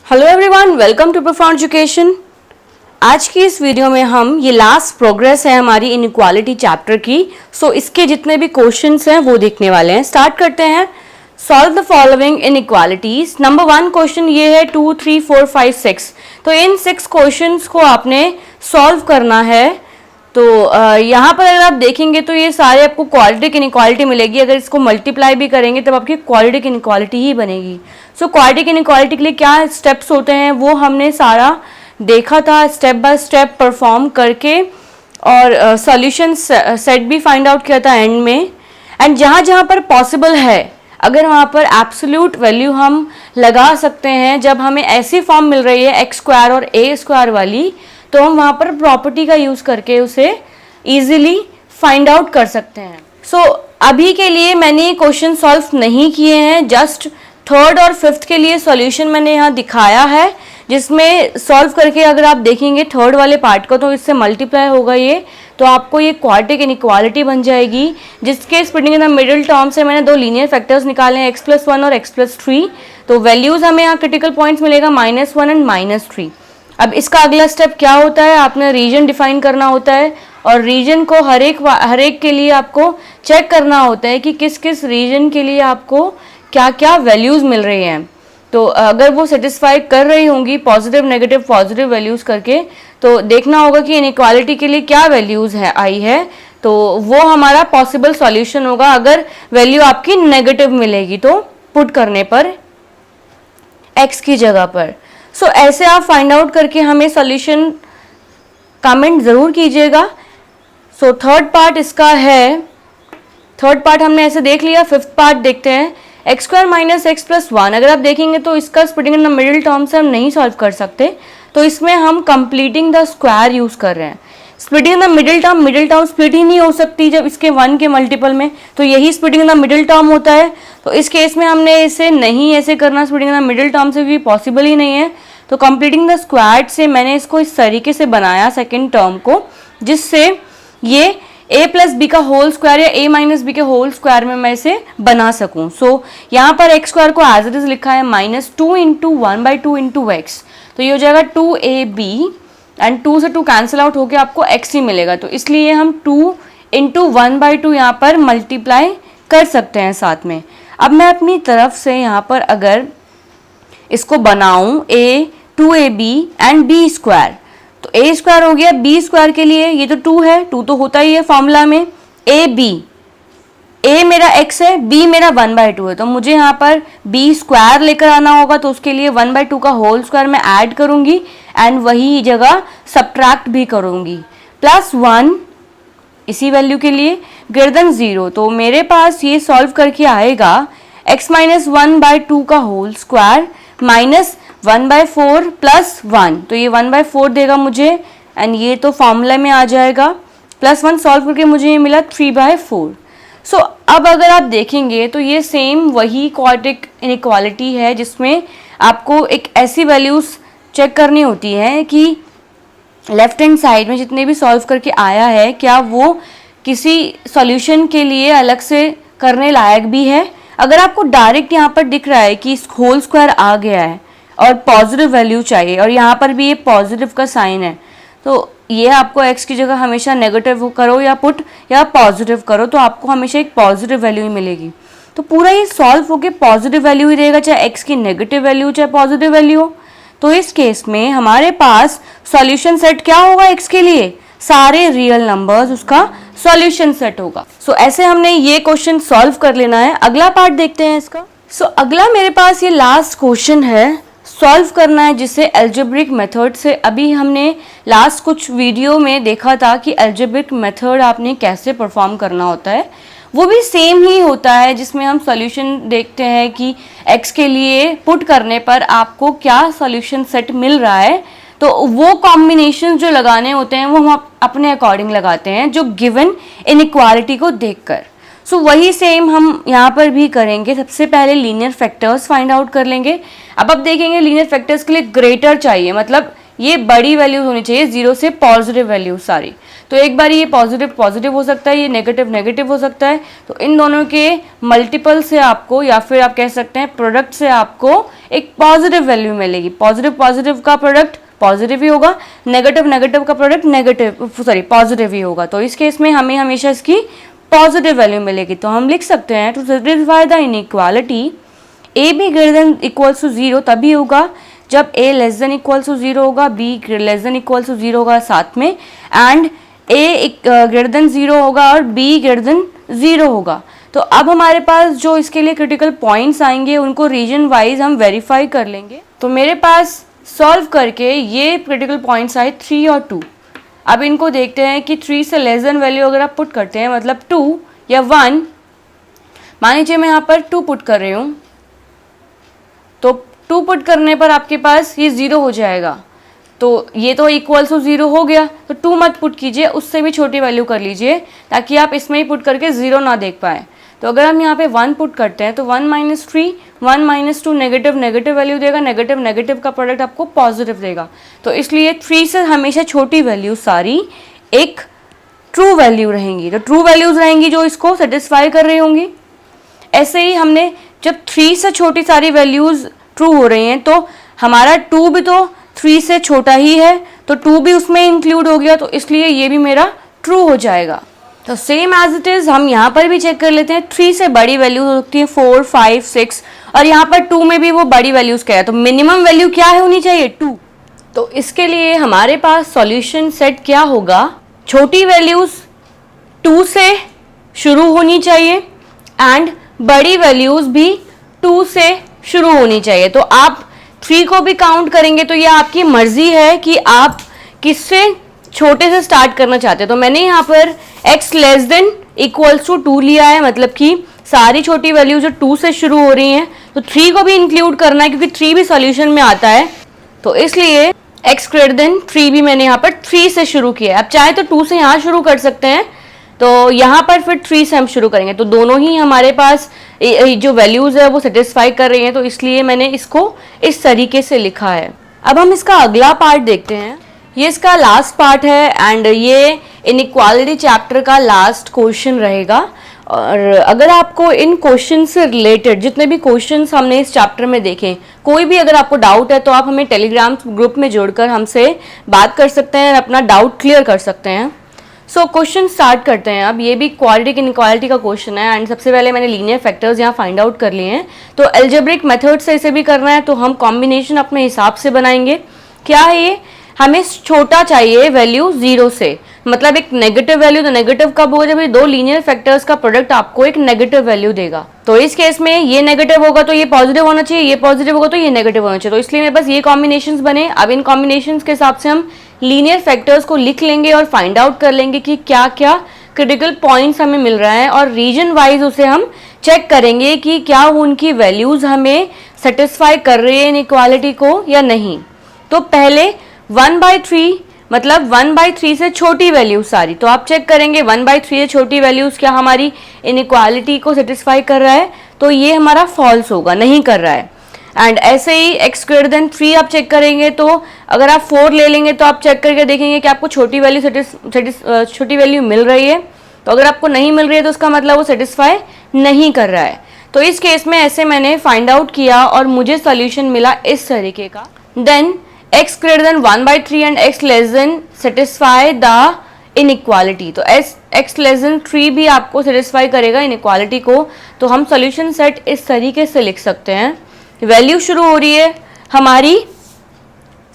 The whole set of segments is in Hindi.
Hello everyone, welcome to Profound Education. आज की इस वीडियो में हम ये लास्ट प्रोग्रेस है हमारी इनइक्वालिटी चैप्टर की। इसके जितने भी क्वेश्चंस हैं वो देखने वाले हैं। स्टार्ट करते हैं। Solve the following inequalities. Number 1 question ये है 2, 3, 4, 5, 6। तो इन 6 क्वेश्चंस को आपने सॉल्व करना है। तो यहाँ पर अगर आप देखेंगे तो ये सारे आपको क्वाड्रेटिक इनइक्वालिटी मिलेगी। अगर इसको मल्टीप्लाई भी करेंगे तब आपकी क्वाड्रेटिक इनइक्वालिटी ही बनेगी। क्वाड्रेटिक इनइक्वालिटी के लिए क्या स्टेप्स होते हैं वो हमने सारा देखा था, स्टेप बाय स्टेप परफॉर्म करके, और सॉल्यूशन सेट भी फाइंड आउट किया था एंड में। एंड जहाँ जहाँ पर पॉसिबल है, अगर वहाँ पर एब्सोल्यूट वैल्यू हम लगा सकते हैं, जब हमें ऐसी फॉर्म मिल रही है x स्क्वायर और a स्क्वायर वाली, तो हम वहाँ पर प्रॉपर्टी का यूज़ करके उसे ईजिली फाइंड आउट कर सकते हैं। अभी के लिए मैंने क्वेश्चन सॉल्व नहीं किए हैं, जस्ट थर्ड और फिफ्थ के लिए सॉल्यूशन मैंने यहाँ दिखाया है, जिसमें सॉल्व करके अगर आप देखेंगे थर्ड वाले पार्ट को तो इससे मल्टीप्लाई होगा ये, तो आपको ये क्वाड्रेटिक इनइक्वालिटी बन जाएगी, जिसके splitting in the middle term से मैंने दो लीनियर फैक्टर्स निकाले हैं, x+1 और x+3। तो वैल्यूज हमें यहाँ क्रिटिकल पॉइंट्स मिलेगा -1 एंड -3। अब इसका अगला स्टेप क्या होता है, आपने रीजन डिफाइन करना होता है, और रीजन को हर एक के लिए आपको चेक करना होता है कि किस किस रीजन के लिए आपको क्या क्या वैल्यूज़ मिल रही हैं। तो अगर वो सेटिस्फाई कर रही होंगी पॉजिटिव नेगेटिव पॉजिटिव वैल्यूज़ करके, तो देखना होगा कि इनइक्वालिटी के लिए क्या वैल्यूज़ आई है, तो वो हमारा पॉसिबल सॉल्यूशन होगा। अगर वैल्यू आपकी नेगेटिव मिलेगी तो पुट करने पर x की जगह पर। ऐसे आप फाइंड आउट करके हमें सॉल्यूशन कमेंट ज़रूर कीजिएगा। थर्ड पार्ट इसका है, थर्ड पार्ट हमने ऐसे देख लिया। फिफ्थ पार्ट देखते हैं, x² - x+1। अगर आप देखेंगे तो इसका splitting in the middle term से हम नहीं सॉल्व कर सकते, तो इसमें हम कंप्लीटिंग द स्क्वायर यूज़ कर रहे हैं। Splitting in the middle term split ही नहीं हो सकती जब इसके 1 के मल्टीपल में, तो यही splitting in the middle term होता है। तो इस केस में हमने इसे नहीं ऐसे करना, splitting in the middle term से भी पॉसिबल ही नहीं है। तो कंप्लीटिंग द स्क्वायर से मैंने इसको इस तरीके से बनाया सेकेंड टर्म को, जिससे ये a+b का होल स्क्वायर या a - b के होल स्क्वायर में मैं इसे बना सकूं। यहाँ पर x स्क्वायर को एज इट इज लिखा है -2 × 1/2 × x। तो ये हो जाएगा 2ab, एंड 2 से 2 कैंसिल आउट होकर आपको x ही मिलेगा। तो इसलिए हम 2 × 1/2 यहाँ पर मल्टीप्लाई कर सकते हैं साथ में। अब मैं अपनी तरफ से यहाँ पर अगर इसको बनाऊं a2ab एंड b स्क्वायर, तो a स्क्वायर हो गया b स्क्वायर के लिए, ये तो 2 है, 2 तो होता ही है फॉर्मूला में। a मेरा x है, b मेरा 1/2 है, तो मुझे यहाँ पर b स्क्वायर लेकर आना होगा। तो उसके लिए 1/2 का होल स्क्वायर मैं ऐड करूँगी एंड वही जगह सब्ट्रैक्ट भी करूँगी, +1 इसी वैल्यू के लिए >0। तो मेरे पास ये सॉल्व करके आएगा x - 1/2 का होल स्क्वायर -1/4 + 1, तो ये 1/4 देगा मुझे, एंड ये तो फॉर्मूला में आ जाएगा। +1 सॉल्व करके मुझे ये मिला 3/4। अब अगर आप देखेंगे तो ये सेम वही क्वाड्रेटिक इनइक्वालिटी है, जिसमें आपको एक ऐसी वैल्यूज़ चेक करनी होती है कि लेफ्ट हैंड साइड में जितने भी सॉल्व करके आया है, क्या वो किसी सॉल्यूशन के लिए अलग से करने लायक भी है। अगर आपको डायरेक्ट यहाँ पर दिख रहा है कि होल स्क्वायर आ गया है और पॉजिटिव वैल्यू चाहिए, और यहाँ पर भी ये पॉजिटिव का साइन है, तो ये आपको x की जगह हमेशा नेगेटिव करो या पुट या पॉजिटिव करो, तो आपको हमेशा एक पॉजिटिव वैल्यू ही मिलेगी। तो पूरा ये सॉल्व होके पॉजिटिव वैल्यू ही रहेगा, चाहे x की नेगेटिव वैल्यू चाहे पॉजिटिव वैल्यू हो। तो इस केस में हमारे पास सॉल्यूशन सेट क्या होगा x के लिए, सारे रियल नंबर्स उसका सॉल्यूशन सेट होगा। ऐसे हमने ये क्वेश्चन सॉल्व कर लेना है। अगला पार्ट देखते हैं इसका। अगला मेरे पास ये लास्ट क्वेश्चन है, सॉल्व करना है जिसे एल्जेब्रिक मेथड से। अभी हमने लास्ट कुछ वीडियो में देखा था कि एल्जेब्रिक मेथड आपने कैसे परफॉर्म करना होता है, वो भी सेम ही होता है, जिसमें हम सॉल्यूशन देखते हैं कि x के लिए पुट करने पर आपको क्या सॉल्यूशन सेट मिल रहा है। तो वो कॉम्बिनेशन जो लगाने होते हैं वो हम अपने अकॉर्डिंग लगाते हैं, जो गिवन इनइक्वालिटी को देखकर। वही सेम हम यहाँ पर भी करेंगे। सबसे पहले लीनियर फैक्टर्स फाइंड आउट कर लेंगे। अब देखेंगे लीनियर फैक्टर्स के लिए ग्रेटर चाहिए, मतलब ये बड़ी वैल्यूज होनी चाहिए, 0 से पॉजिटिव वैल्यू सारी। तो एक बार ये पॉजिटिव पॉजिटिव हो सकता है, ये नेगेटिव नेगेटिव हो सकता है। तो इन दोनों के मल्टीपल से आपको, या फिर आप कह सकते हैं प्रोडक्ट से आपको एक पॉजिटिव वैल्यू मिलेगी। पॉजिटिव पॉजिटिव का प्रोडक्ट पॉजिटिव ही होगा, नेगेटिव नेगेटिव का प्रोडक्ट पॉजिटिव ही होगा। तो इस केस में हमें हमेशा इसकी पॉजिटिव वैल्यू मिलेगी। तो हम लिख सकते हैं to satisfy the inequality a b greater than equals to 0 तभी होगा जब a less than equals to 0 होगा, b less than equals to 0 होगा साथ में, एंड a ग्रेटर देन 0 होगा और b ग्रेटर देन 0 होगा। तो अब हमारे पास जो इसके लिए क्रिटिकल पॉइंट्स आएंगे उनको रीजन वाइज हम वेरीफाई कर लेंगे। तो मेरे पास सॉल्व करके ये क्रिटिकल पॉइंट्स आए 3 और 2। अब इनको देखते हैं कि 3 से लेस देन वैल्यू अगर आप पुट करते हैं मतलब 2 या 1, मान लीजिए मैं यहाँ पर 2 पुट कर रही हूँ, तो 2 पुट करने पर आपके पास ये 0 हो जाएगा। तो ये तो इक्वल्स टू 0 हो गया, तो 2 मत पुट कीजिए, उससे भी छोटी वैल्यू कर लीजिए ताकि आप इसमें ही पुट करके 0 ना देख पाए। तो अगर हम यहाँ पे 1 पुट करते हैं तो 1 minus 3, 1 minus 2 negative negative value देगा, नेगेटिव नेगेटिव का प्रोडक्ट आपको पॉजिटिव देगा। तो इसलिए 3 से हमेशा छोटी वैल्यू सारी एक ट्रू वैल्यू रहेंगी। तो ट्रू वैल्यूज रहेंगी जो इसको सेटिस्फाई कर रही होंगी। ऐसे ही हमने जब 3 से छोटी सारी वैल्यूज ट्रू हो रही हैं तो हमारा 2 भी तो 3 से छोटा ही है, तो 2 भी उसमें इंक्लूड हो गया, तो इसलिए ये भी मेरा ट्रू हो जाएगा। तो सेम एज इट इज हम यहाँ पर भी चेक कर लेते हैं। 3 से बड़ी वैल्यू हो सकती है 4, 5, 6 और यहाँ पर 2 में भी वो बड़ी वैल्यूज क्या है, तो मिनिमम वैल्यू क्या है होनी चाहिए 2। तो इसके लिए हमारे पास सॉल्यूशन सेट क्या होगा, छोटी वैल्यूज 2 से शुरू होनी चाहिए एंड बड़ी वैल्यूज भी 2 से शुरू होनी चाहिए। तो आप 3 को भी काउंट करेंगे तो ये आपकी मर्जी है कि आप किससे छोटे से स्टार्ट करना चाहते हैं। तो मैंने यहाँ पर x less than equals to 2 लिया है, मतलब कि सारी छोटी वैल्यू जो 2 से शुरू हो रही हैं, तो 3 को भी इंक्लूड करना है क्योंकि 3 भी सॉल्यूशन में आता है। तो इसलिए x ग्रेटर देन 3 भी मैंने यहाँ पर 3 से शुरू किया है। आप चाहे तो 2 से यहाँ शुरू कर सकते हैं, तो यहाँ पर फिर 3 से हम शुरू करेंगे। तो दोनों ही हमारे पास जो वैल्यूज है वो सेटिस्फाई कर रही हैं, तो इसलिए मैंने इसको इस तरीके से लिखा है। अब हम इसका अगला पार्ट देखते हैं। ये इसका लास्ट पार्ट है एंड ये इनइक्वालिटी चैप्टर का लास्ट क्वेश्चन रहेगा। और अगर आपको इन क्वेश्चन से रिलेटेड जितने भी क्वेश्चंस हमने इस चैप्टर में देखे, कोई भी अगर आपको डाउट है तो आप हमें टेलीग्राम ग्रुप में जोड़कर हमसे बात कर सकते हैं, अपना डाउट क्लियर कर सकते हैं। सो क्वेश्चन स्टार्ट करते हैं। अब ये भी क्वाड्रेटिक इनइक्वालिटी का क्वेश्चन है एंड सबसे पहले मैंने लीनियर फैक्टर्स यहाँ फाइंड आउट कर लिए हैं। तो एल्जेब्रिक मेथड से इसे भी करना है, तो हम कॉम्बिनेशन अपने हिसाब से बनाएंगे। क्या है ये, हमें छोटा चाहिए वैल्यू 0 से, मतलब एक नेगेटिव वैल्यू। तो नेगेटिव कब होगा, जब ये 2 लीनियर फैक्टर्स का प्रोडक्ट आपको एक नेगेटिव वैल्यू देगा। तो इस केस में ये नेगेटिव होगा तो ये पॉजिटिव होना चाहिए, ये पॉजिटिव होगा तो ये नेगेटिव होना चाहिए। तो इसलिए मेरे पास ये कॉम्बिनेशंस बने। अब इन कॉम्बिनेशंस के हिसाब से हम लीनियर फैक्टर्स को लिख लेंगे और फाइंड आउट कर लेंगे कि क्या क्या क्रिटिकल पॉइंट्स हमें मिल रहा है, और रीजन वाइज उसे हम चेक करेंगे कि क्या उनकी वैल्यूज हमें सेटिस्फाई कर रही है इनइक्वालिटी को या नहीं। तो पहले 1/3 मतलब 1/3 से छोटी वैल्यूज सारी, तो आप चेक करेंगे 1/3 से छोटी वैल्यूज क्या हमारी इनइक्वालिटी को सेटिस्फाई कर रहा है, तो ये हमारा फॉल्स होगा, नहीं कर रहा है। एंड ऐसे ही x ग्रेटर देन 3 आप चेक करेंगे, तो अगर आप 4 ले लेंगे तो आप चेक करके देखेंगे कि आपको छोटी वैल्यू मिल रही है। तो अगर आपको नहीं मिल रही है तो उसका मतलब वो सेटिस्फाई नहीं कर रहा है। तो इस केस में ऐसे मैंने फाइंड आउट किया और मुझे सॉल्यूशन मिला इस तरीके का। Then x greater than 1/3 and x less than satisfy the inequality. तो x लेस देन 3 भी आपको सेटिस्फाई करेगा इनइक्वालिटी को। तो हम सॉल्यूशन सेट इस तरीके से लिख सकते हैं। वैल्यू शुरू हो रही है हमारी,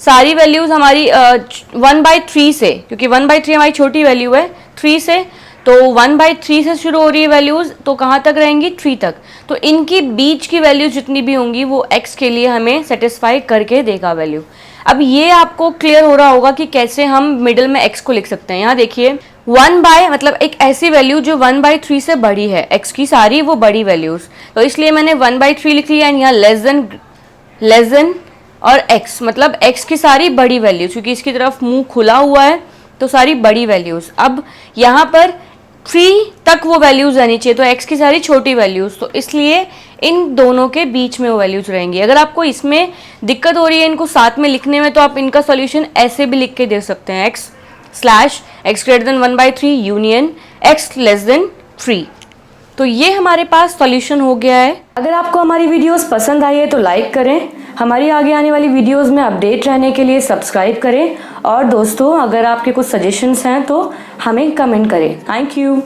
सारी वैल्यूज हमारी 1/3 से, क्योंकि 1/3 हमारी छोटी वैल्यू है 3 से, तो 1/3 से शुरू हो रही है वैल्यूज, तो कहाँ तक रहेंगी 3 तक। तो इनकी बीच की वैल्यूज जितनी भी होंगी वो x के लिए हमें सेटिस्फाई करके देगा वैल्यू। अब ये आपको क्लियर हो रहा होगा कि कैसे हम मिडिल में x को लिख सकते हैं। यहाँ देखिए 1 मतलब एक ऐसी वैल्यू जो 1/3 से बड़ी है, x की सारी वो बड़ी वैल्यूज, तो इसलिए मैंने 1/3 लिख लिया। एंड यहाँ लेस देन और x मतलब x की सारी बड़ी वैल्यूज, क्योंकि इसकी तरफ मुंह खुला हुआ है तो सारी बड़ी वैल्यूज। अब यहाँ पर 3 तक वो वैल्यूज रहनी चाहिए, तो x की सारी छोटी वैल्यूज, तो इसलिए इन दोनों के बीच में वो वैल्यूज रहेंगी। अगर आपको इसमें दिक्कत हो रही है इनको साथ में लिखने में, तो आप इनका सॉल्यूशन ऐसे भी लिख के दे सकते हैं, x greater than 1/3 union x less than 3। तो ये हमारे पास सॉल्यूशन हो गया है। अगर आपको हमारी वीडियोस पसंद आई है तो लाइक करें, हमारी आगे आने वाली वीडियोस में अपडेट रहने के लिए सब्सक्राइब करें और दोस्तों अगर आपके कुछ सजेशंस हैं तो हमें कमेंट करें। Thank you.